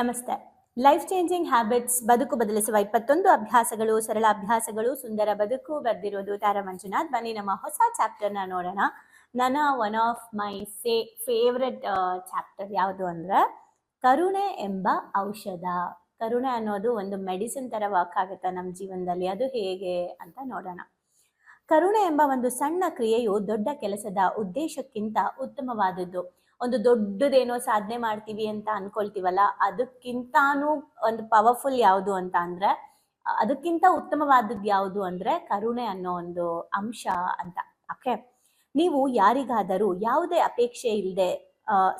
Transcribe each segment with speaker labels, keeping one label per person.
Speaker 1: ನಮಸ್ತೆ. Life changing habits ಬದುಕು ಬದಲಿಸುವ 21 ಅಭ್ಯಾಸಗಳು, ಸರಳ ಅಭ್ಯಾಸಗಳು, ಸುಂದರ ಬದುಕು ಬರ್ದಿರೋದು ತಾರಾ ಮಂಜುನಾಥ್. ಬನ್ನಿ ನಮ್ಮ ಹೊಸ ಚಾಪ್ಟರ್ನ ನೋಡೋಣ. ನನ್ನ one of my favourite chapter ಯಾವುದು ಅಂದರೆ ಕರುಣೆ ಎಂಬ ಔಷಧ. ಕರುಣೆ ಅನ್ನೋದು ಒಂದು ಮೆಡಿಸಿನ್ ಥರ ವರ್ಕ್ ಆಗುತ್ತೆ ನಮ್ಮ ಜೀವನದಲ್ಲಿ. ಅದು ಹೇಗೆ ಅಂತ ನೋಡೋಣ. ಕರುಣೆ ಎಂಬ ಒಂದು ಸಣ್ಣ ಕ್ರಿಯೆಯು ದೊಡ್ಡ ಕೆಲಸದ ಉದ್ದೇಶಕ್ಕಿಂತ ಉತ್ತಮವಾದದ್ದು. ಒಂದು ದೊಡ್ಡದೇನೋ ಸಾಧನೆ ಮಾಡ್ತೀವಿ ಅಂತ ಅನ್ಕೊಳ್ತೀವಲ್ಲ, ಅದಕ್ಕಿಂತಾನು ಒಂದು ಪವರ್ಫುಲ್ ಯಾವುದು ಅಂತ ಅಂದ್ರೆ, ಅದಕ್ಕಿಂತ ಉತ್ತಮವಾದದ್ದು ಯಾವುದು ಅಂದ್ರೆ ಕರುಣೆ ಅನ್ನೋ ಒಂದು ಅಂಶ ಅಂತ. ಓಕೆ, ನೀವು ಯಾರಿಗಾದರೂ ಯಾವುದೇ ಅಪೇಕ್ಷೆ ಇಲ್ಲದೆ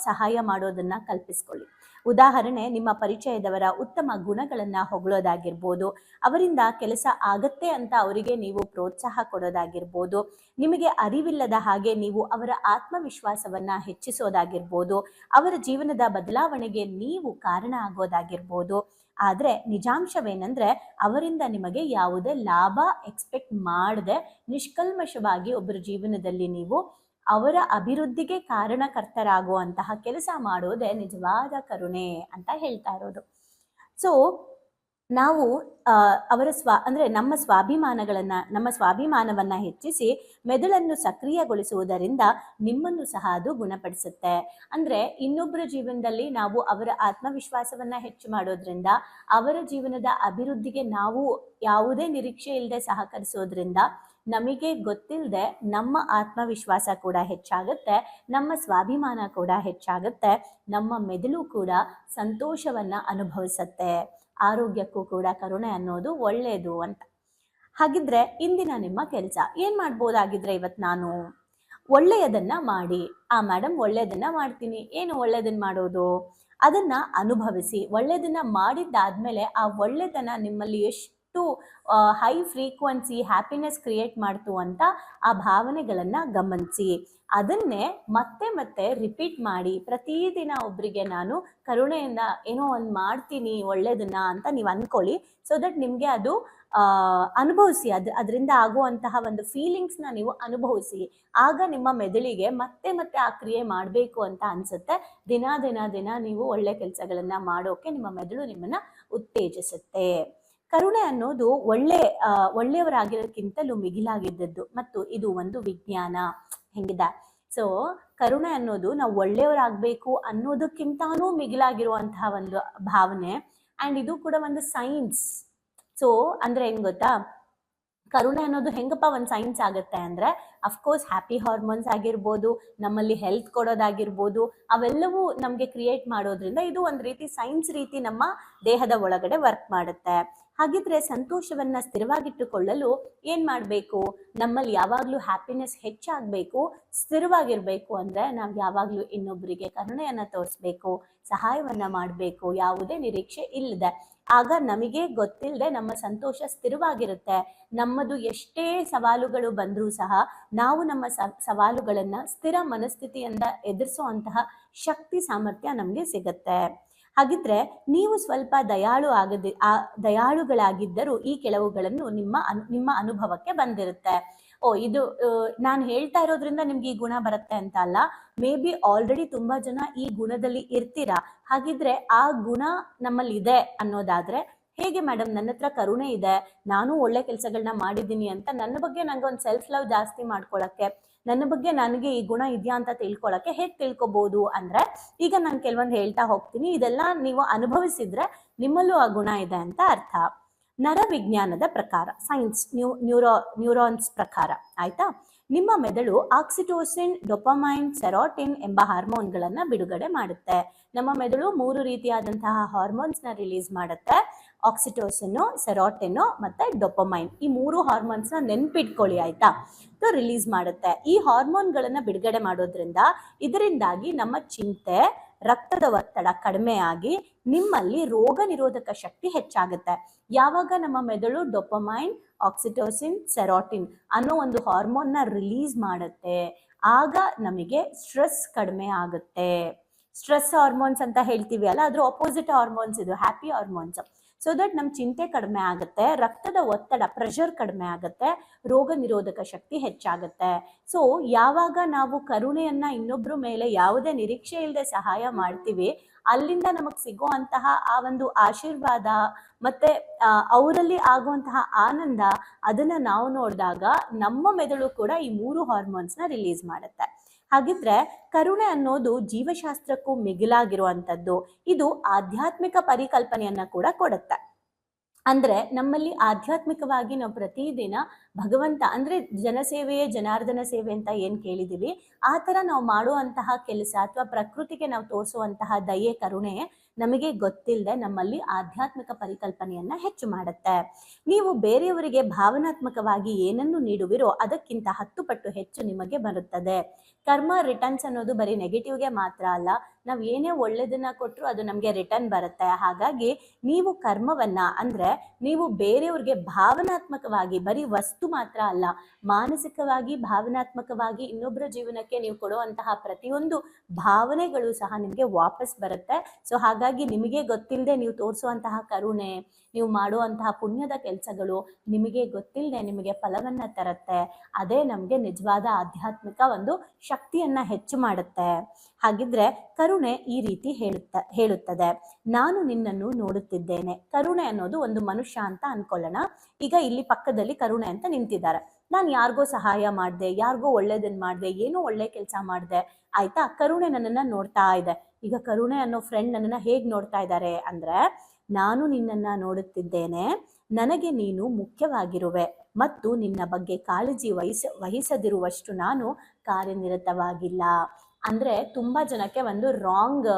Speaker 1: ಸಹಾಯ ಮಾಡೋದನ್ನ ಕಲ್ಪಿಸ್ಕೊಳ್ಳಿ. ಉದಾಹರಣೆ, ನಿಮ್ಮ ಪರಿಚಯದವರ ಉತ್ತಮ ಗುಣಗಳನ್ನ ಹೊಗಳೋದಾಗಿರ್ಬೋದು, ಅವರಿಂದ ಕೆಲಸ ಆಗತ್ತೆ ಅಂತ ಅವರಿಗೆ ನೀವು ಪ್ರೋತ್ಸಾಹ ಕೊಡೋದಾಗಿರ್ಬೋದು, ನಿಮಗೆ ಅರಿವಿಲ್ಲದ ಹಾಗೆ ನೀವು ಅವರ ಆತ್ಮವಿಶ್ವಾಸವನ್ನ ಹೆಚ್ಚಿಸೋದಾಗಿರ್ಬೋದು, ಅವರ ಜೀವನದ ಬದಲಾವಣೆಗೆ ನೀವು ಕಾರಣ ಆಗೋದಾಗಿರ್ಬೋದು. ಆದರೆ ನಿಜಾಂಶವೇನೆಂದ್ರೆ, ಅವರಿಂದ ನಿಮಗೆ ಯಾವುದೇ ಲಾಭ ಎಕ್ಸ್ಪೆಕ್ಟ್ ಮಾಡದೆ ನಿಷ್ಕಲ್ಮಶವಾಗಿ ಒಬ್ಬರ ಜೀವನದಲ್ಲಿ ನೀವು ಅವರ ಅಭಿವೃದ್ಧಿಗೆ ಕಾರಣಕರ್ತರಾಗುವಂತಹ ಕೆಲಸ ಮಾಡೋದೇ ನಿಜವಾದ ಕರುಣೆ ಅಂತ ಹೇಳ್ತಾ ಇರೋದು. ಸೊ ನಾವು ಅವರ ನಮ್ಮ ಸ್ವಾಭಿಮಾನವನ್ನ ಹೆಚ್ಚಿಸಿ ಮೆದುಳನ್ನು ಸಕ್ರಿಯಗೊಳಿಸುವುದರಿಂದ ನಿಮ್ಮನ್ನು ಸಹ ಅದು ಗುಣಪಡಿಸುತ್ತೆ. ಅಂದ್ರೆ ಇನ್ನೊಬ್ಬರ ಜೀವನದಲ್ಲಿ ನಾವು ಅವರ ಆತ್ಮವಿಶ್ವಾಸವನ್ನ ಹೆಚ್ಚು ಮಾಡೋದ್ರಿಂದ, ಅವರ ಜೀವನದ ಅಭಿವೃದ್ಧಿಗೆ ನಾವು ಯಾವುದೇ ನಿರೀಕ್ಷೆ ಇಲ್ಲದೆ ಸಹಕರಿಸೋದ್ರಿಂದ ನಮಗೆ ಗೊತ್ತಿಲ್ಲದೆ ನಮ್ಮ ಆತ್ಮವಿಶ್ವಾಸ ಕೂಡ ಹೆಚ್ಚಾಗುತ್ತೆ, ನಮ್ಮ ಸ್ವಾಭಿಮಾನ ಕೂಡ ಹೆಚ್ಚಾಗುತ್ತೆ, ನಮ್ಮ ಮೆದುಳು ಕೂಡ ಸಂತೋಷವನ್ನ ಅನುಭವಿಸುತ್ತೆ. ಆರೋಗ್ಯಕ್ಕೂ ಕೂಡ ಕರುಣೆ ಅನ್ನೋದು ಒಳ್ಳೆಯದು ಅಂತ. ಹಾಗಿದ್ರೆ ಇಂದಿನ ನಿಮ್ಮ ಕೆಲಸ ಏನ್ ಮಾಡ್ಬೋದಾಗಿದ್ರೆ, ಇವತ್ತು ನಾನು ಒಳ್ಳೆಯದನ್ನ ಮಾಡಿ. ಮೇಡಮ್ ಒಳ್ಳೆಯದನ್ನ ಮಾಡ್ತೀನಿ, ಏನು ಒಳ್ಳೆಯದನ್ನ ಮಾಡೋದು? ಅದನ್ನ ಅನುಭವಿಸಿ. ಒಳ್ಳೆಯದನ್ನ ಮಾಡಿದ್ದಾದ್ಮೇಲೆ ಆ ಒಳ್ಳೆತನ ನಿಮ್ಮಲ್ಲಿ ಎಷ್ಟು ಹೈ ಫ್ರೀಕ್ವೆನ್ಸಿ ಹ್ಯಾಪಿನೆಸ್ ಕ್ರಿಯೇಟ್ ಮಾಡ್ತು ಅಂತ ಆ ಭಾವನೆಗಳನ್ನ ಗಮನಿಸಿ. ಅದನ್ನೇ ಮತ್ತೆ ಮತ್ತೆ ರಿಪೀಟ್ ಮಾಡಿ. ಪ್ರತಿದಿನ ಒಬ್ಬರಿಗೆ ನಾನು ಕರುಣೆಯಿಂದ ಏನೋ ಒಂದು ಮಾಡ್ತೀನಿ ಒಳ್ಳೇದನ್ನ ಅಂತ ನೀವು ಅನ್ಕೊಳ್ಳಿ. ಸೊ ದಟ್ ನಿಮ್ಗೆ ಅದು ಅನುಭವಿಸಿ, ಅದರಿಂದ ಆಗುವಂತಹ ಒಂದು ಫೀಲಿಂಗ್ಸ್ನ ನೀವು ಅನುಭವಿಸಿ. ಆಗ ನಿಮ್ಮ ಮೆದುಳಿಗೆ ಮತ್ತೆ ಮತ್ತೆ ಆ ಕ್ರಿಯೆ ಮಾಡಬೇಕು ಅಂತ ಅನ್ಸುತ್ತೆ. ದಿನ ದಿನ ದಿನ ನೀವು ಒಳ್ಳೆ ಕೆಲಸಗಳನ್ನ ಮಾಡೋಕೆ ನಿಮ್ಮ ಮೆದುಳು ನಿಮ್ಮನ್ನ ಉತ್ತೇಜಿಸುತ್ತೆ. ಕರುಣೆ ಅನ್ನೋದು ಒಳ್ಳೆಯವರಾಗಿರೋಕ್ಕಿಂತಲೂ ಮಿಗಿಲಾಗಿದ್ದದ್ದು, ಮತ್ತು ಇದು ಒಂದು ವಿಜ್ಞಾನ. ಹೆಂಗಿದೆ? ಸೊ ಕರುಣೆ ಅನ್ನೋದು ನಾವು ಒಳ್ಳೆಯವರಾಗಬೇಕು ಅನ್ನೋದಕ್ಕಿಂತಾನೂ ಮಿಗಿಲಾಗಿರುವಂತಹ ಒಂದು ಭಾವನೆ. ಆ್ಯಂಡ್ ಇದು ಕೂಡ ಒಂದು ಸೈನ್ಸ್. ಸೊ ಅಂದ್ರೆ ಹೆಂಗ್ ಗೊತ್ತಾ, ಕರುಣೆ ಅನ್ನೋದು ಹೆಂಗಪ್ಪ ಒಂದು ಸೈನ್ಸ್ ಆಗುತ್ತೆ ಅಂದ್ರೆ, ಅಫ್ಕೋರ್ಸ್ ಹ್ಯಾಪಿ ಹಾರ್ಮೋನ್ಸ್ ಆಗಿರ್ಬೋದು, ನಮ್ಮಲ್ಲಿ ಹೆಲ್ತ್ ಕೊಡೋದಾಗಿರ್ಬೋದು, ಅವೆಲ್ಲವೂ ನಮಗೆ ಕ್ರಿಯೇಟ್ ಮಾಡೋದ್ರಿಂದ ಇದು ಒಂದು ರೀತಿ ಸೈನ್ಸ್ ರೀತಿ ನಮ್ಮ ದೇಹದ ಒಳಗಡೆ ವರ್ಕ್ ಮಾಡುತ್ತೆ. ಹಾಗಿದ್ರೆ ಸಂತೋಷವನ್ನ ಸ್ಥಿರವಾಗಿಟ್ಟುಕೊಳ್ಳಲು ಏನ್ ಮಾಡಬೇಕು? ನಮ್ಮಲ್ಲಿ ಯಾವಾಗ್ಲೂ ಹ್ಯಾಪಿನೆಸ್ ಹೆಚ್ಚಾಗಬೇಕು, ಸ್ಥಿರವಾಗಿರ್ಬೇಕು ಅಂದ್ರೆ ನಾವು ಯಾವಾಗ್ಲೂ ಇನ್ನೊಬ್ಬರಿಗೆ ಕರುಣೆಯನ್ನ ತೋರಿಸ್ಬೇಕು, ಸಹಾಯವನ್ನ ಮಾಡಬೇಕು, ಯಾವುದೇ ನಿರೀಕ್ಷೆ ಇಲ್ಲದೆ. ಆಗ ನಮಗೆ ಗೊತ್ತಿಲ್ಲದೆ ನಮ್ಮ ಸಂತೋಷ ಸ್ಥಿರವಾಗಿರುತ್ತೆ. ನಮ್ಮದು ಎಷ್ಟೇ ಸವಾಲುಗಳು ಬಂದರೂ ಸಹ ನಾವು ನಮ್ಮ ಸವಾಲುಗಳನ್ನ ಸ್ಥಿರ ಮನಸ್ಥಿತಿಯಿಂದ ಎದುರಿಸುವಂತಹ ಶಕ್ತಿ ಸಾಮರ್ಥ್ಯ ನಮಗೆ ಸಿಗುತ್ತೆ. ಹಾಗಿದ್ರೆ ನೀವು ಸ್ವಲ್ಪ ದಯಾಳುಗಳಾಗಿದ್ದರೂ ಈ ಕೆಲವುಗಳನ್ನು ನಿಮ್ಮ ಅನುಭವಕ್ಕೆ ಬಂದಿರುತ್ತೆ. ಇದು ನಾನು ಹೇಳ್ತಾ ಇರೋದ್ರಿಂದ ನಿಮ್ಗೆ ಈ ಗುಣ ಬರುತ್ತೆ ಅಂತ ಅಲ್ಲ. ಮೇ ಬಿ ಆಲ್ರೆಡಿ ತುಂಬಾ ಜನ ಈ ಗುಣದಲ್ಲಿ ಇರ್ತೀರಾ. ಹಾಗಿದ್ರೆ ಆ ಗುಣ ನಮ್ಮಲ್ಲಿ ಇದೆ ಅನ್ನೋದಾದ್ರೆ, ಹೇಗೆ ಮೇಡಮ್ ನನ್ನ ಹತ್ರ ಕರುಣೆ ಇದೆ, ನಾನು ಒಳ್ಳೆ ಕೆಲಸಗಳನ್ನ ಮಾಡಿದ್ದೀನಿ ಅಂತ ನನ್ನ ಬಗ್ಗೆ ನಂಗೆ ಒಂದು ಸೆಲ್ಫ್ ಲವ್ ಜಾಸ್ತಿ ಮಾಡ್ಕೊಳಕ್ಕೆ, ನನ್ನ ಬಗ್ಗೆ ನನಗೆ ಈ ಗುಣ ಇದೆಯಾ ಅಂತ ತಿಳ್ಕೊಳಕ್ಕೆ ಹೇಗೆ ತಿಳ್ಕೊಬಹುದು ಅಂದ್ರೆ, ಈಗ ನಾನು ಕೆಲವೊಂದು ಹೇಳ್ತಾ ಹೋಗ್ತೀನಿ. ಇದೆಲ್ಲ ನೀವು ಅನುಭವಿಸಿದ್ರೆ ನಿಮ್ಮಲ್ಲೂ ಆ ಗುಣ ಇದೆ ಅಂತ ಅರ್ಥ. ನರವಿಜ್ಞಾನದ ಪ್ರಕಾರ, ಸೈನ್ಸ್ ನ್ಯೂರಾನ್ಸ್ ಪ್ರಕಾರ, ಆಯ್ತಾ, ನಿಮ್ಮ ಮೆದುಳು ಆಕ್ಸಿಟೋಸಿನ್, ಡೊಪಮೈನ್, ಸೆರೋಟಿನ್ ಎಂಬ ಹಾರ್ಮೋನ್ಗಳನ್ನ ಬಿಡುಗಡೆ ಮಾಡುತ್ತೆ. ನಮ್ಮ ಮೆದುಳು 3 ರೀತಿಯಾದಂತಹ ಹಾರ್ಮೋನ್ಸ್ನ ರಿಲೀಸ್ ಮಾಡುತ್ತೆ. ಆಕ್ಸಿಟೋಸಿನ್, ಸೆರೋಟಿನ್ ಮತ್ತೆ ಡೊಪಮೈನ್. ಈ 3 ಹಾರ್ಮೋನ್ಸ್ನ ನೆನ್ಪಿಟ್ಕೊಳ್ಳಿ, ಆಯ್ತಾ. ರಿಲೀಸ್ ಮಾಡುತ್ತೆ. ಈ ಹಾರ್ಮೋನ್ಗಳನ್ನ ಬಿಡುಗಡೆ ಮಾಡೋದ್ರಿಂದ ಇದರಿಂದಾಗಿ ನಮ್ಮ ಚಿಂತೆ, ರಕ್ತದ ಒತ್ತಡ ಕಡಿಮೆ ಆಗಿ ನಿಮ್ಮಲ್ಲಿ ರೋಗ ನಿರೋಧಕ ಶಕ್ತಿ ಹೆಚ್ಚಾಗುತ್ತೆ. ಯಾವಾಗ ನಮ್ಮ ಮೆದುಳು ಡೊಪಮೈನ್, ಆಕ್ಸಿಟೋಸಿನ್, ಸೆರೋಟಿನ್ ಅನ್ನೋ ಒಂದು ಹಾರ್ಮೋನ್ನ ರಿಲೀಸ್ ಮಾಡುತ್ತೆ, ಆಗ ನಮಗೆ ಸ್ಟ್ರೆಸ್ ಕಡಿಮೆ ಆಗುತ್ತೆ. ಸ್ಟ್ರೆಸ್ ಹಾರ್ಮೋನ್ಸ್ ಅಂತ ಹೇಳ್ತೀವಿ ಅಲ್ಲ, ಅದ್ರ ಅಪೋಸಿಟ್ ಹಾರ್ಮೋನ್ಸ್ ಇದು ಹ್ಯಾಪಿ ಹಾರ್ಮೋನ್ಸ್. ಸೊ ದಟ್ ನಮ್ಮ ಚಿಂತೆ ಕಡಿಮೆ ಆಗುತ್ತೆ, ರಕ್ತದ ಒತ್ತಡ ಪ್ರೆಷರ್ ಕಡಿಮೆ ಆಗುತ್ತೆ, ರೋಗ ನಿರೋಧಕ ಶಕ್ತಿ ಹೆಚ್ಚಾಗುತ್ತೆ. ಸೊ ಯಾವಾಗ ನಾವು ಕರುಣೆಯನ್ನ ಇನ್ನೊಬ್ಬರ ಮೇಲೆ ಯಾವುದೇ ನಿರೀಕ್ಷೆ ಇಲ್ಲದೆ ಸಹಾಯ ಮಾಡ್ತೀವಿ, ಅಲ್ಲಿಂದ ನಮಗ್ ಸಿಗುವಂತಹ ಆ ಒಂದು ಆಶೀರ್ವಾದ ಮತ್ತೆ ಅವರಲ್ಲಿ ಆಗುವಂತಹ ಆನಂದ, ಅದನ್ನ ನಾವು ನೋಡಿದಾಗ ನಮ್ಮ ಮೆದುಳು ಕೂಡ ಈ 3 ಹಾರ್ಮೋನ್ಸ್ನ ರಿಲೀಸ್ ಮಾಡುತ್ತೆ. ಹಾಗಿದ್ರೆ ಕರುಣೆ ಅನ್ನೋದು ಜೀವಶಾಸ್ತ್ರಕ್ಕೂ ಮಿಗಿಲಾಗಿರುವಂಥದ್ದು. ಇದು ಆಧ್ಯಾತ್ಮಿಕ ಪರಿಕಲ್ಪನೆಯನ್ನ ಕೂಡ ಕೊಡುತ್ತೆ. ಅಂದ್ರೆ ನಮ್ಮಲ್ಲಿ ಆಧ್ಯಾತ್ಮಿಕವಾಗಿ ನಾವು ಪ್ರತಿದಿನ ಭಗವಂತ ಅಂದ್ರೆ ಜನಸೇವೆಯೇ ಜನಾರ್ದನ ಸೇವೆ ಅಂತ ಏನ್ ಕೇಳಿದೀವಿ, ಆ ತರ ನಾವು ಮಾಡುವಂತಹ ಕೆಲಸ ಅಥವಾ ಪ್ರಕೃತಿಗೆ ನಾವು ತೋರಿಸುವಂತಹ ದಯೆ, ಕರುಣೆ ನಮಗೆ ಗೊತ್ತಿಲ್ಲದೆ ನಮ್ಮಲ್ಲಿ ಆಧ್ಯಾತ್ಮಿಕ ಪರಿಕಲ್ಪನೆಯನ್ನ ಹೆಚ್ಚು ಮಾಡುತ್ತೆ. ನೀವು ಬೇರೆಯವರಿಗೆ ಭಾವನಾತ್ಮಕವಾಗಿ ಏನನ್ನು ನೀಡುವಿರೋ ಅದಕ್ಕಿಂತ 10 ಪಟ್ಟು ಹೆಚ್ಚು ನಿಮಗೆ ಬರುತ್ತದೆ. ಕರ್ಮ ರಿಟರ್ನ್ಸ್ ಅನ್ನೋದು ಬರೀ ನೆಗೆಟಿವ್ಗೆ ಮಾತ್ರ ಅಲ್ಲ, ನಾವು ಏನೇ ಒಳ್ಳೇದನ್ನ ಕೊಟ್ಟರು ಅದು ನಮಗೆ ರಿಟರ್ನ್ ಬರುತ್ತೆ. ಹಾಗಾಗಿ ನೀವು ಕರ್ಮವನ್ನ ಅಂದ್ರೆ ನೀವು ಬೇರೆಯವ್ರಿಗೆ ಭಾವನಾತ್ಮಕವಾಗಿ, ಬರೀ ವಸ್ತು ಮಾತ್ರ ಅಲ್ಲ, ಮಾನಸಿಕವಾಗಿ ಭಾವನಾತ್ಮಕವಾಗಿ ಇನ್ನೊಬ್ಬರ ಜೀವನಕ್ಕೆ ನೀವು ಕೊಡುವಂತಹ ಪ್ರತಿಯೊಂದು ಭಾವನೆಗಳು ಸಹ ನಿಮಗೆ ವಾಪಸ್ ಬರುತ್ತೆ. ಸೊ ಹಾಗಾಗಿ ನಿಮಗೆ ಗೊತ್ತಿಲ್ಲದೆ ನೀವು ತೋರಿಸುವಂತಹ ಕರುಣೆ, ನೀವು ಮಾಡುವಂತಹ ಪುಣ್ಯದ ಕೆಲಸಗಳು ನಿಮಗೆ ಗೊತ್ತಿಲ್ಲದೆ ನಿಮಗೆ ಫಲವನ್ನ ತರುತ್ತೆ. ಅದೇ ನಮಗೆ ನಿಜವಾದ ಆಧ್ಯಾತ್ಮಿಕ ಒಂದು ಶಕ್ತಿಯನ್ನ ಹೆಚ್ಚು ಮಾಡುತ್ತೆ. ಹಾಗಿದ್ರೆ ಕರುಣೆ ಈ ರೀತಿ ಹೇಳುತ್ತದೆ, ನಾನು ನಿನ್ನನ್ನು ನೋಡುತ್ತಿದ್ದೇನೆ. ಕರುಣೆ ಅನ್ನೋದು ಒಂದು ಮನುಷ್ಯ ಅಂತ ಅನ್ಕೊಳ್ಳೋಣ. ಈಗ ಇಲ್ಲಿ ಪಕ್ಕದಲ್ಲಿ ಕರುಣೆ ಅಂತ ನಿಂತಿದ್ದಾರೆ. ನಾನು ಯಾರಿಗೋ ಸಹಾಯ ಮಾಡಿದೆ, ಯಾರಿಗೋ ಒಳ್ಳೇದನ್ನ ಮಾಡಿದೆ, ಏನೋ ಒಳ್ಳೆ ಕೆಲಸ ಮಾಡಿದೆ, ಆಯ್ತಾ? ಕರುಣೆ ನನ್ನನ್ನ ನೋಡ್ತಾ ಇದೆ. ಈಗ ಕರುಣೆ ಅನ್ನೋ ಫ್ರೆಂಡ್ ನನ್ನನ್ನ ಹೇಗ್ ನೋಡ್ತಾ ಇದ್ದಾರೆ ಅಂದ್ರೆ, ನಾನು ನಿನ್ನನ್ನ ನೋಡುತ್ತಿದ್ದೇನೆ, ನನಗೆ ನೀನು ಮುಖ್ಯವಾಗಿರುವೆ ಮತ್ತು ನಿನ್ನ ಬಗ್ಗೆ ಕಾಳಜಿ ವಹಿಸದಿರುವಷ್ಟು ನಾನು ಕಾರ್ಯನಿರತವಾಗಿಲ್ಲ. ಅಂದ್ರೆ ತುಂಬಾ ಜನಕ್ಕೆ ಒಂದು ರಾಂಗ್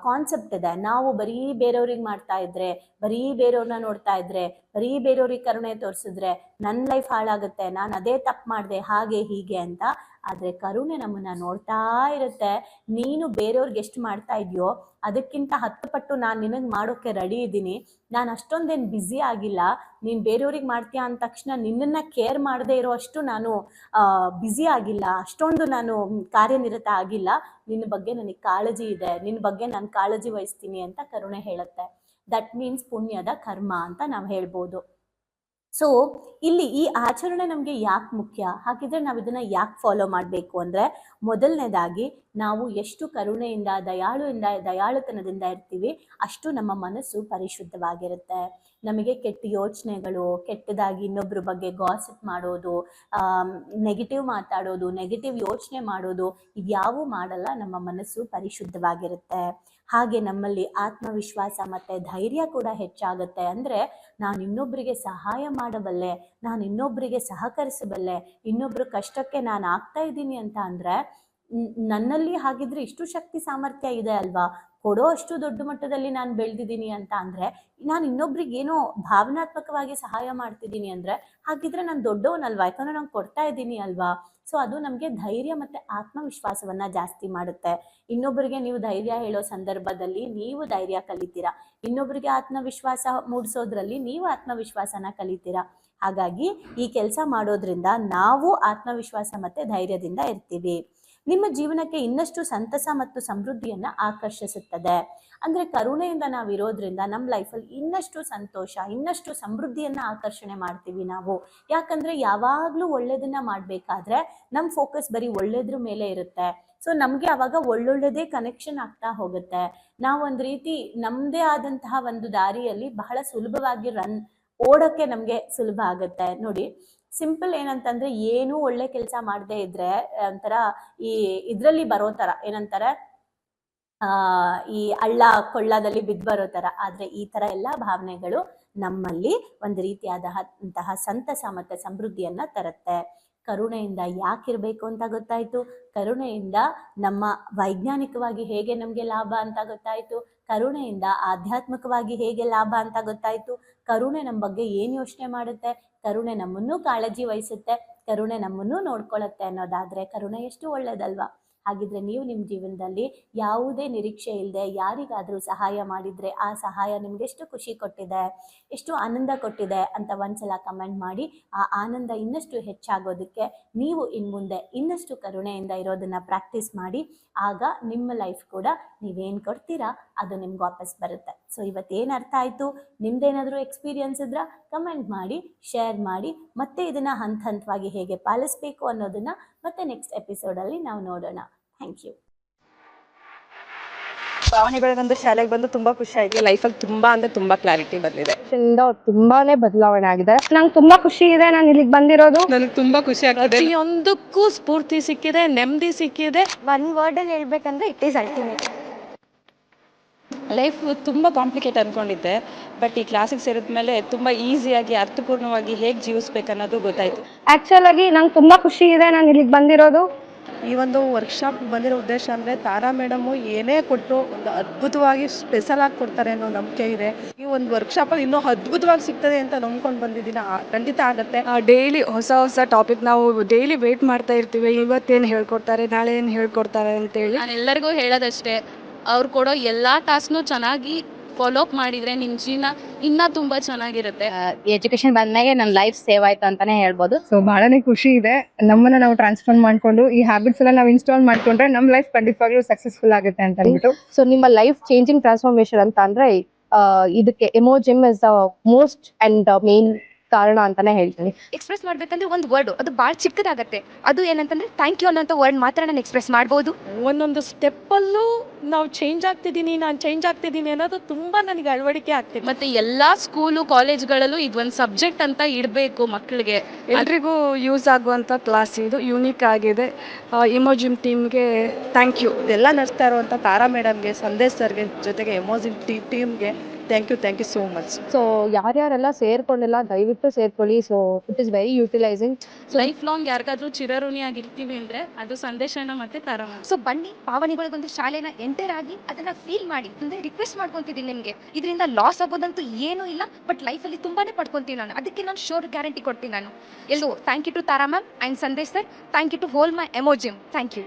Speaker 1: ಕಾನ್ಸೆಪ್ಟ್ ಇದೆ. ನಾವು ಬರೀ ಬೇರೆಯವ್ರಿಗೆ ಮಾಡ್ತಾ ಇದ್ರೆ, ಬರೀ ಬೇರೆಯವ್ರನ್ನ ನೋಡ್ತಾ ಇದ್ರೆ, ಬರೀ ಬೇರೆಯವ್ರಿಗೆ ಕರುಣೆ ತೋರಿಸಿದ್ರೆ ನನ್ನ ಲೈಫ್ ಹಾಳಾಗುತ್ತೆ, ನಾನು ಅದೇ ತಪ್ಪು ಮಾಡಿದೆ, ಹಾಗೆ ಹೀಗೆ ಅಂತ. ಆದ್ರೆ ಕರುಣೆ ನಮ್ಮನ್ನ ನೋಡ್ತಾ ಇರುತ್ತೆ. ನೀನು ಬೇರೆಯವ್ರಿಗೆ ಎಷ್ಟು ಮಾಡ್ತಾ ಇದೆಯೋ ಅದಕ್ಕಿಂತ 10 ಪಟ್ಟು ನಾನು ನಿನಗೆ ಮಾಡೋಕ್ಕೆ ರೆಡಿ ಇದ್ದೀನಿ. ನಾನು ಅಷ್ಟೊಂದೇನು ಬ್ಯುಸಿ ಆಗಿಲ್ಲ. ನೀನು ಬೇರೆಯವ್ರಿಗೆ ಮಾಡ್ತೀಯಾ ಅಂದ ತಕ್ಷಣ ನಿನ್ನನ್ನು ಕೇರ್ ಮಾಡದೇ ಇರೋ ಅಷ್ಟು ನಾನು ಬ್ಯುಸಿ ಆಗಿಲ್ಲ, ಅಷ್ಟೊಂದು ನಾನು ಕಾರ್ಯನಿರತ ಆಗಿಲ್ಲ. ನಿನ್ನ ಬಗ್ಗೆ ನನಗೆ ಕಾಳಜಿ ಇದೆ, ನಿನ್ನ ಬಗ್ಗೆ ನಾನು ಕಾಳಜಿ ವಹಿಸ್ತೀನಿ ಅಂತ ಕರುಣೆ ಹೇಳುತ್ತೆ. ದಟ್ ಮೀನ್ಸ್ ಪುಣ್ಯದ ಕರ್ಮ ಅಂತ ನಾವು ಹೇಳ್ಬೋದು. ಸೊ ಇಲ್ಲಿ ಈ ಆಚರಣೆ ನಮಗೆ ಯಾಕೆ ಮುಖ್ಯ? ಹಾಗಿದ್ರೆ ನಾವು ಇದನ್ನ ಯಾಕೆ ಫಾಲೋ ಮಾಡಬೇಕು ಅಂದ್ರೆ, ಮೊದಲನೇದಾಗಿ ನಾವು ಎಷ್ಟು ಕರುಣೆಯಿಂದ, ದಯಾಳುತನದಿಂದ ಇರ್ತೀವಿ, ಅಷ್ಟು ನಮ್ಮ ಮನಸ್ಸು ಪರಿಶುದ್ಧವಾಗಿರುತ್ತೆ. ನಮಗೆ ಕೆಟ್ಟ ಯೋಚನೆಗಳು, ಕೆಟ್ಟದಾಗಿ ಇನ್ನೊಬ್ಬರ ಬಗ್ಗೆ ಗಾಸಿಪ್ ಮಾಡೋದು, ನೆಗೆಟಿವ್ ಮಾತಾಡೋದು, ನೆಗೆಟಿವ್ ಯೋಚನೆ ಮಾಡೋದು, ಇವ್ಯಾವೂ ಮಾಡಲ್ಲ. ನಮ್ಮ ಮನಸ್ಸು ಪರಿಶುದ್ಧವಾಗಿರುತ್ತೆ. ಹಾಗೆ ನಮ್ಮಲ್ಲಿ ಆತ್ಮವಿಶ್ವಾಸ ಮತ್ತೆ ಧೈರ್ಯ ಕೂಡ ಹೆಚ್ಚಾಗುತ್ತೆ. ಅಂದ್ರೆ ನಾನು ಇನ್ನೊಬ್ಬರಿಗೆ ಸಹಾಯ ಮಾಡಬಲ್ಲೆ, ನಾನು ಇನ್ನೊಬ್ಬರಿಗೆ ಸಹಕರಿಸಬಲ್ಲೆ, ಇನ್ನೊಬ್ರ ಕಷ್ಟಕ್ಕೆ ನಾನು ಆಗ್ತಾ ಇದ್ದೀನಿ ಅಂತ ಅಂದ್ರೆ ನನ್ನಲ್ಲಿ ಹಾಗಿದ್ರೆ ಇಷ್ಟು ಶಕ್ತಿ ಸಾಮರ್ಥ್ಯ ಇದೆ ಅಲ್ವಾ, ಕೊಡೋ ಅಷ್ಟು ದೊಡ್ಡ ಮಟ್ಟದಲ್ಲಿ ನಾನು ಬೆಳೆದಿದ್ದೀನಿ ಅಂತ ಅಂದ್ರೆ, ನಾನು ಇನ್ನೊಬ್ರಿಗೆ ಏನೋ ಭಾವನಾತ್ಮಕವಾಗಿ ಸಹಾಯ ಮಾಡ್ತಿದ್ದೀನಿ ಅಂದ್ರೆ ಹಾಗಿದ್ರೆ ನಾನು ದೊಡ್ಡವನಲ್ವಾ, ಯಾಕಂದ್ರೆ ನಾನು ಕೊಡ್ತಾ ಇದ್ದೀನಿ ಅಲ್ವಾ. ಸೊ ಅದು ನಮಗೆ ಧೈರ್ಯ ಮತ್ತೆ ಆತ್ಮವಿಶ್ವಾಸವನ್ನ ಜಾಸ್ತಿ ಮಾಡುತ್ತೆ. ಇನ್ನೊಬ್ಬರಿಗೆ ನೀವು ಧೈರ್ಯ ಹೇಳೋ ಸಂದರ್ಭದಲ್ಲಿ ನೀವು ಧೈರ್ಯ ಕಲಿತೀರಾ, ಇನ್ನೊಬ್ಬರಿಗೆ ಆತ್ಮವಿಶ್ವಾಸ ಮೂಡಿಸೋದ್ರಲ್ಲಿ ನೀವು ಆತ್ಮವಿಶ್ವಾಸನ ಕಲಿತೀರಾ. ಹಾಗಾಗಿ ಈ ಕೆಲಸ ಮಾಡೋದ್ರಿಂದ ನಾವು ಆತ್ಮವಿಶ್ವಾಸ ಮತ್ತೆ ಧೈರ್ಯದಿಂದ ಇರ್ತೀವಿ. ನಿಮ್ಮ ಜೀವನಕ್ಕೆ ಇನ್ನಷ್ಟು ಸಂತಸ ಮತ್ತು ಸಮೃದ್ಧಿಯನ್ನ ಆಕರ್ಷಿಸುತ್ತದೆ. ಅಂದ್ರೆ ಕರುಣೆಯಿಂದ ನಾವು ಇರೋದ್ರಿಂದ ನಮ್ಮ ಲೈಫಲ್ಲಿ ಇನ್ನಷ್ಟು ಸಂತೋಷ, ಇನ್ನಷ್ಟು ಸಮೃದ್ಧಿಯನ್ನ ಆಕರ್ಷಣೆ ಮಾಡ್ತೀವಿ ನಾವು. ಯಾಕಂದ್ರೆ ಯಾವಾಗ್ಲೂ ಒಳ್ಳೇದನ್ನ ಮಾಡ್ಬೇಕಾದ್ರೆ ನಮ್ಮ ಫೋಕಸ್ ಬರೀ ಒಳ್ಳೇದ್ರ ಮೇಲೆ ಇರುತ್ತೆ. ಸೊ ನಮ್ಗೆ ಅವಾಗ ಒಳ್ಳೊಳ್ಳೆದೇ ಕನೆಕ್ಷನ್ ಆಗ್ತಾ ಹೋಗುತ್ತೆ. ನಾವು ಒಂದ್ ರೀತಿ ನಮ್ದೇ ಆದಂತಹ ಒಂದು ದಾರಿಯಲ್ಲಿ ಬಹಳ ಸುಲಭವಾಗಿ ಓಡೋಕ್ಕೆ ನಮ್ಗೆ ಸುಲಭ ಆಗುತ್ತೆ. ನೋಡಿ, ಸಿಂಪಲ್ ಏನಂತಂದ್ರೆ, ಏನೂ ಒಳ್ಳೆ ಕೆಲಸ ಮಾಡದೇ ಇದ್ರೆ ಒಂಥರ ಇದ್ರಲ್ಲಿ ಬರೋ ತರ, ಏನಂತಾರೆ, ಈ ಹಳ್ಳ ಕೊಳ್ಳದಲ್ಲಿ ಬಿದ್ದು ಬರೋ ತರ. ಆದ್ರೆ ಈ ತರ ಎಲ್ಲಾ ಭಾವನೆಗಳು ನಮ್ಮಲ್ಲಿ ಒಂದು ರೀತಿಯಾದಂತಹ ಸಂತಸ ಮತ್ತೆ ಸಮೃದ್ಧಿಯನ್ನ ತರುತ್ತೆ. ಕರುಣೆಯಿಂದ ಯಾಕಿರ್ಬೇಕು ಅಂತ ಗೊತ್ತಾಯ್ತು. ಕರುಣೆಯಿಂದ ನಮ್ಮ ವೈಜ್ಞಾನಿಕವಾಗಿ ಹೇಗೆ ನಮ್ಗೆ ಲಾಭ ಅಂತ ಗೊತ್ತಾಯ್ತು. ಕರುಣೆಯಿಂದ ಆಧ್ಯಾತ್ಮಿಕವಾಗಿ ಹೇಗೆ ಲಾಭ ಅಂತ ಗೊತ್ತಾಯ್ತು. ಕರುಣೆ ನಮ್ಮ ಬಗ್ಗೆ ಏನ್ ಯೋಚನೆ ಮಾಡುತ್ತೆ, ಕರುಣೆ ನಮ್ಮನ್ನೂ ಕಾಳಜಿ ವಹಿಸುತ್ತೆ, ಕರುಣೆ ನಮ್ಮನ್ನೂ ನೋಡ್ಕೊಳ್ಳುತ್ತೆ ಅನ್ನೋದಾದ್ರೆ ಕರುಣೆ ಎಷ್ಟು ಒಳ್ಳೇದಲ್ವಾ. ಹಾಗಿದ್ರೆ ನೀವು ನಿಮ್ಮ ಜೀವನದಲ್ಲಿ ಯಾವುದೇ ನಿರೀಕ್ಷೆ ಇಲ್ಲದೆ ಯಾರಿಗಾದ್ರೂ ಸಹಾಯ ಮಾಡಿದ್ರೆ ಆ ಸಹಾಯ ನಿಮ್ಗೆ ಎಷ್ಟು ಖುಷಿ ಕೊಟ್ಟಿದೆ, ಎಷ್ಟು ಆನಂದ ಕೊಟ್ಟಿದೆ ಅಂತ ಒಂದ್ಸಲ ಕಮೆಂಟ್ ಮಾಡಿ. ಆ ಆನಂದ ಇನ್ನಷ್ಟು ಹೆಚ್ಚಾಗೋದಕ್ಕೆ ನೀವು ಇನ್ಮುಂದೆ ಇನ್ನಷ್ಟು ಕರುಣೆಯಿಂದ ಇರೋದನ್ನ ಪ್ರಾಕ್ಟೀಸ್ ಮಾಡಿ. ಆಗ ನಿಮ್ಮ ಲೈಫ್ ಕೂಡ ನೀವೇನು ಕೊಡ್ತೀರಾ ಅದು ನಿಮ್ಗೆ ವಾಪಸ್ ಬರುತ್ತೆ. ಸೊ ಇವತ್ತೇನು ಅರ್ಥ ಆಯಿತು? ನಿಮ್ದೇನಾದರೂ ಎಕ್ಸ್ಪೀರಿಯನ್ಸ್ ಇದ್ರೆ ಕಮೆಂಟ್ ಮಾಡಿ, ಶೇರ್ ಮಾಡಿ. ಮತ್ತೆ ಇದನ್ನ ಹಂತ ಹಂತವಾಗಿ ಹೇಗೆ ಪಾಲಿಸಬೇಕು ಅನ್ನೋದನ್ನ ಮತ್ತೆ ನೆಕ್ಸ್ಟ್ ಎಪಿಸೋಡಲ್ಲಿ ನಾವು ನೋಡೋಣ. Thank you.
Speaker 2: ಭಾವನೆಗಳಿಗಂದ್ರೆ ಶಾಲೆಗೆ ಬಂದು ತುಂಬಾ ಖುಷಿ ಆಯ್ತು. ಲೈಫಲ್ಲಿ ತುಂಬಾ ಅಂದ್ರೆ ತುಂಬಾ ಕ್ಲಾರಿಟಿ ಬಂದಿದೆ.
Speaker 3: ತುಂಬಾನೇ ಬದಲಾವಣೆ ಆಗಿದೆ. ನಂಗೆ ತುಂಬಾ ಖುಷಿ ಇದೆ ನಾನು ಇಲ್ಲಿಗೆ ಬಂದಿರೋದು.
Speaker 2: ನನಗೆ ತುಂಬಾ ಖುಷಿ ಆಗ್ತದೆ.
Speaker 4: ಪ್ರತಿಯೊಂದಕ್ಕೂ ಸ್ಫೂರ್ತಿ ಸಿಕ್ಕಿದೆ, ನೆಮ್ಮದಿ ಸಿಕ್ಕಿದೆ.
Speaker 3: ಒನ್ ವರ್ಡ್ ಅಲ್ಲಿ ಹೇಳ್ಬೇಕಂದ್ರೆ ಇಟ್ ಈಸ್ ಅಲ್ಟಿಮೇಟ್.
Speaker 5: ಲೈಫ್ ತುಂಬ ಕಾಂಪ್ಲಿಕೇಟ್ ಅಂದ್ಕೊಂಡಿದ್ದೆ, ಬಟ್ ಈ ಕ್ಲಾಸಿಗೆ ಸೇರಿದ ಮೇಲೆ ತುಂಬ ಈಸಿಯಾಗಿ ಅರ್ಥಪೂರ್ಣವಾಗಿ ಹೇಗೆ ಜೀವಿಸ್ಬೇಕು ಅನ್ನೋದು ಗೊತ್ತಾಯಿತು.
Speaker 3: ಆಕ್ಚುಲ್ ಆಗಿ ನಂಗೆ ತುಂಬಾ ಖುಷಿ ಇದೆ ನಾನು ಇಲ್ಲಿಗೆ ಬಂದಿರೋದು.
Speaker 2: ಈ ಒಂದು ವರ್ಕ್ಶಾಪ್ ಬಂದಿರೋ ಉದ್ದೇಶ ಅಂದರೆ ತಾರಾ ಮೇಡಮು ಏನೇ ಕೊಟ್ಟರು ಒಂದು ಅದ್ಭುತವಾಗಿ ಸ್ಪೆಷಲ್ ಆಗಿ ಕೊಡ್ತಾರೆ ಅನ್ನೋ ನಂಬಿಕೆ ಇದೆ. ಈ ಒಂದು ವರ್ಕ್ಶಾಪಲ್ಲಿ ಇನ್ನೂ ಅದ್ಭುತವಾಗಿ ಸಿಗ್ತದೆ ಅಂತ ನಂಬ್ಕೊಂಡು ಬಂದಿದ್ದೀನಿ. ಖಂಡಿತ ಆಗುತ್ತೆ.
Speaker 4: ಡೈಲಿ ಹೊಸ ಟಾಪಿಕ್ ನಾವು ಡೈಲಿ ವೇಟ್ ಮಾಡ್ತಾ ಇರ್ತೀವಿ, ಇವತ್ತೇನು ಹೇಳ್ಕೊಡ್ತಾರೆ, ನಾಳೆ ಏನು ಹೇಳ್ಕೊಡ್ತಾರೆ ಅಂತೇಳಿ.
Speaker 6: ನಾನು ಎಲ್ಲರಿಗೂ ಹೇಳೋದಷ್ಟೇ, ಅವ್ರು ಕೊಡೋ ಎಲ್ಲ ಟಾಸ್ಕ್ನು ಚೆನ್ನಾಗಿ ಫಾಲೋ ಅಪ್ ಮಾಡಿದರೆ ನಿಮ್ಮ ಜೀವನ ಇನ್ನೂ ತುಂಬ ಚೆನ್ನಾಗಿರುತ್ತೆ.
Speaker 7: ಎಜುಕೇಶನ್ ಬಂದ್ಮೇಲೆ ನನ್ನ ಲೈಫ್ ಸೇವ್ ಆಯ್ತು ಅಂತಾನೆ ಹೇಳ್ಬೋದು.
Speaker 3: ಸೊ ಬಹಳನೇ ಖುಷಿ ಇದೆ. ನಮ್ಮನ್ನ ನಾವು ಟ್ರಾನ್ಸ್ಫಾರ್ಮ್ ಮಾಡ್ಕೊಂಡು ಈ ಹ್ಯಾಬಿಟ್ಸ್ ಎಲ್ಲ ನಾವು ಇನ್ಸ್ಟಾಲ್ ಮಾಡ್ಕೊಂಡ್ರೆ ನಮ್ಮ ಲೈಫ್ ಖಂಡಿತವಾಗ್ಲೂ ಸಕ್ಸಸ್ಫುಲ್ ಆಗುತ್ತೆ ಅಂತ ಅಂದ್ಬಿಟ್ಟು.
Speaker 7: ಸೊ ನಿಮ್ಮ ಲೈಫ್ ಚೇಂಜಿಂಗ್ ಟ್ರಾನ್ಸ್ಫಾರ್ಮೇಶನ್ ಅಂತ ಅಂದ್ರೆ ಇದಕ್ಕೆ ಎಮೋಜಿಮ್ is the most and main ಕಾರಣ ಅಂತಾನೆ ಹೇಳ್ತೀನಿ.
Speaker 8: ಎಕ್ಸ್ಪ್ರೆಸ್ ಮಾಡ್ಬೇಕಂದ್ರೆ ಒಂದು ವರ್ಡ್ ಅದು ಭಾಳ ಚಿಕ್ಕದಾಗತ್ತೆ. ಅದು ಏನಂತಂದ್ರೆ ಥ್ಯಾಂಕ್ ಯು ಅನ್ನೋಂಥ ವರ್ಡ್ ಮಾತ್ರ ನಾನು ಎಕ್ಸ್ಪ್ರೆಸ್ ಮಾಡ್ಬೋದು.
Speaker 4: ಒಂದೊಂದು ಸ್ಟೆಪ್ಪಲ್ಲೂ ನಾವು ಚೇಂಜ್ ಆಗ್ತಿದ್ದೀನಿ, ನಾನು ಚೇಂಜ್ ಆಗ್ತಿದ್ದೀನಿ ಅನ್ನೋದು ತುಂಬ ನನಗೆ ಅಳವಡಿಕೆ ಆಗ್ತಿದೆ.
Speaker 6: ಮತ್ತು ಎಲ್ಲ ಸ್ಕೂಲು ಕಾಲೇಜ್ಗಳಲ್ಲೂ ಇದೊಂದು ಸಬ್ಜೆಕ್ಟ್ ಅಂತ ಇಡಬೇಕು ಮಕ್ಕಳಿಗೆ.
Speaker 4: ಎಲ್ರಿಗೂ ಯೂಸ್ ಆಗುವಂಥ ಕ್ಲಾಸ್ ಇದು, ಯೂನಿಕ್ ಆಗಿದೆ. ಇಮೋಜಿಮ್ ಟೀಮ್ಗೆ ಥ್ಯಾಂಕ್ ಯು.
Speaker 2: ಇದೆಲ್ಲ ನಡೆಸ್ತಾ ಇರುವಂಥ ತಾರಾ ಮೇಡಮ್ಗೆ, ಸಂದೇಶ್ ಸರ್ಗೆ, ಜೊತೆಗೆ ಎಮೋಜಿಮ್ ಟೀಮ್ಗೆ thank you so much.
Speaker 7: So ಯಾರ್ಯಾರೆಲ್ಲ ಸೇರ್ಕೊಂಡಿಲ್ಲ ದಯವಿಟ್ಟು ಸೇರ್ಕೊಳ್ಳಿ. So it is very utilizing.
Speaker 6: Life long ಯಾರಿಗಾದ್ರೂ ಚಿರಋಣಿಯಾಗಿರ್ತೀವಿ ಅಂದರೆ ಅದು ಸಂದೇಶನ ಮತ್ತು ತಾರಾ.
Speaker 8: ಸೊ ಬನ್ನಿ ಭಾವನೆಗಳಿಗೊಂದು ಶಾಲೆನ ಎಂಟರ್ ಆಗಿ ಅದನ್ನ ಫೀಲ್ ಮಾಡಿ. ಅಂದ್ರೆ ರಿಕ್ವೆಸ್ಟ್ ಮಾಡ್ಕೊಂತಿದ್ದೀನಿ ನಿಮಗೆ, ಇದರಿಂದ ಲಾಸ್ ಆಗೋದಂತೂ ಏನೂ ಇಲ್ಲ, ಬಟ್ ಲೈಫಲ್ಲಿ ತುಂಬಾನೇ ಪಡ್ಕೊಂತೀನಿ ನಾನು. ಅದಕ್ಕೆ ನಾನು ಶೋರ್ ಗ್ಯಾರಂಟಿ ಕೊಡ್ತೀನಿ ನಾನು. ಎಲ್ಲೋ thank you to Tara ma'am and Sandesh sir. Thank you to whole my ಎಮೋಜಿಮ್. Thank you.